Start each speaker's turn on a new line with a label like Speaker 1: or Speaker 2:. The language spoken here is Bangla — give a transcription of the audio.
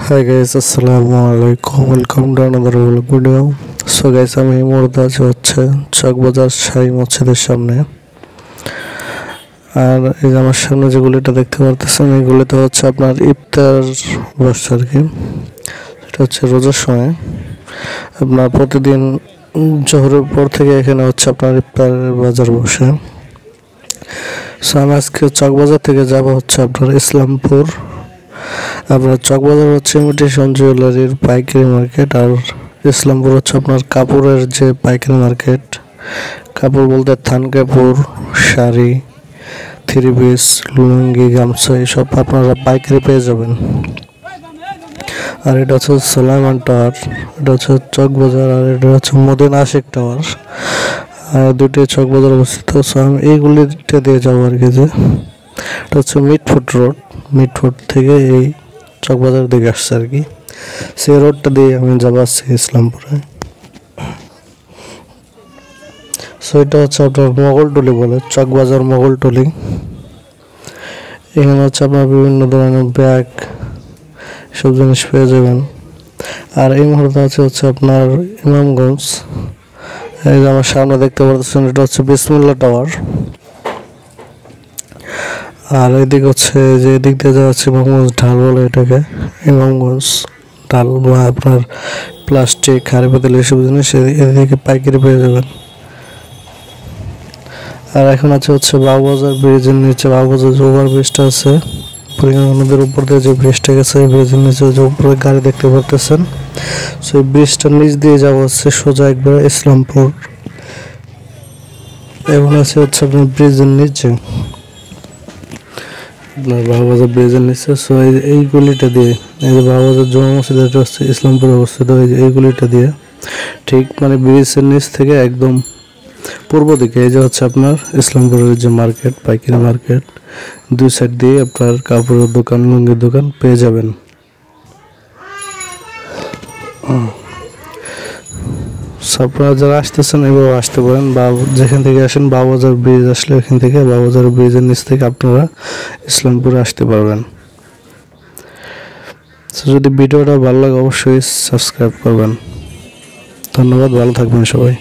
Speaker 1: Hi guys, Assalamualaikum. Welcome to another vlog video. So guys, আমি এই মুহূর্তে আছি হচ্ছে চকবাজার শাহী মসজিদের সামনে। আর এই যে আমার সামনে যে গুলিটা দেখতে পারতেছেন, এই গুলিতে হচ্ছে আপনার ইফতার বসছে আর কি। এটা হচ্ছে রোজার সময় আপনার প্রতিদিন জোহরের পর থেকে এখানে হচ্ছে আপনার ইফতারের বাজার বসে। সো আমি আজকে চকবাজার থেকে যাব হচ্ছে আপনার ইসলামপুর। আপনার চকবাজার হচ্ছে ইমিটেশন জুয়েলারির পাইকারি মার্কেট, আর ইসলামপুর হচ্ছে আপনার কাপড়ের যে পাইকারি মার্কেট। কাপড় বলতে থান কাপড়, শাড়ি, থ্রি পিস, লুঙ্গি, গামছা এসব আপনারা পাইকারি পেয়ে যাবেন। আর এটা হচ্ছে সুলাইমান টাওয়ার, এটা হচ্ছে চকবাজার, আর এটা হচ্ছে মদিনা আশিক টাওয়ার। আর দুটোই চকবাজার অবস্থিত। সো আমি এইগুলিটা দিয়ে যাবো আর কি। যে এটা হচ্ছে মিটফুট রোড, মিটফুট থেকে এই চকবাজার দিকে আসছে আর কি। সেই রোডটা দিয়ে আমি যাবো আসছি ইসলামপুরে। সো এটা হচ্ছে আপনার মোগলটুলি বলে, চকবাজার মোগলটুলি। এখানে হচ্ছে আপনার বিভিন্ন ধরনের ব্যাগ সব জিনিস পেয়ে যাবেন। আর এই মুহূর্তে আছে হচ্ছে আপনার ইমামগঞ্জ। এই যে আমার সামনে দেখতে পাচ্ছেন, এটা হচ্ছে বিসমিল্লাহ টাওয়ার। আর এদিকে হচ্ছে যে এদিক দিয়ে যাওয়া হচ্ছে ইমামগঞ্জ ঢাল বলে এটাকে। ইমামগঞ্জ ঢাল বা আপনার প্লাস্টিক, হাড়ি পাতিল এসব জিনিস এদিকে পাইকারি পেয়ে যাবেন। আর এখন আছে হচ্ছে বাবুবাজার ব্রিজের নিচে, বাবুবাজার যে ওভার ব্রিজটা আছে বুড়িগঙ্গা নদীর উপর দিয়ে যে ব্রিজটা গেছে, এই ব্রিজের নিচে যে উপরে গাড়ি দেখতে পারতেছেন, সেই ব্রিজটার নিচ দিয়ে যাওয়া হচ্ছে সোজা একবার ইসলামপুর। এখন আছে হচ্ছে আপনার ব্রিজের নিচে, আপনার বাবুবাজার ব্রিজের নিচে। সো এই গলিটা দিয়ে, এই যে বাবুবাজার জমা মসজিদ এটা হচ্ছে ইসলামপুরে অবস্থিত, এই গলিটা দিয়ে ঠিক মানে ব্রিজের নিচ থেকে একদম পূর্ব দিকে এই যে হচ্ছে আপনার ইসলামপুরের যে মার্কেট, পাইকারি মার্কেট, দুই সাইড দিয়ে আপনার কাপড়ের দোকান, লুঙ্গির দোকান পেয়ে যাবেন। আপনারা যারা আসতেছেন এভাবে আসতে পারেন, বা যেখান থেকে আসেন বাবুবাজার ব্রিজ আসলে ওখান থেকে বাবুবাজার ব্রিজের নিচ থেকে আপনারা ইসলামপুরে আসতে পারবেন। যদি ভিডিওটা ভালো লাগে অবশ্যই সাবস্ক্রাইব করবেন। ধন্যবাদ, ভালো থাকবেন সবাই।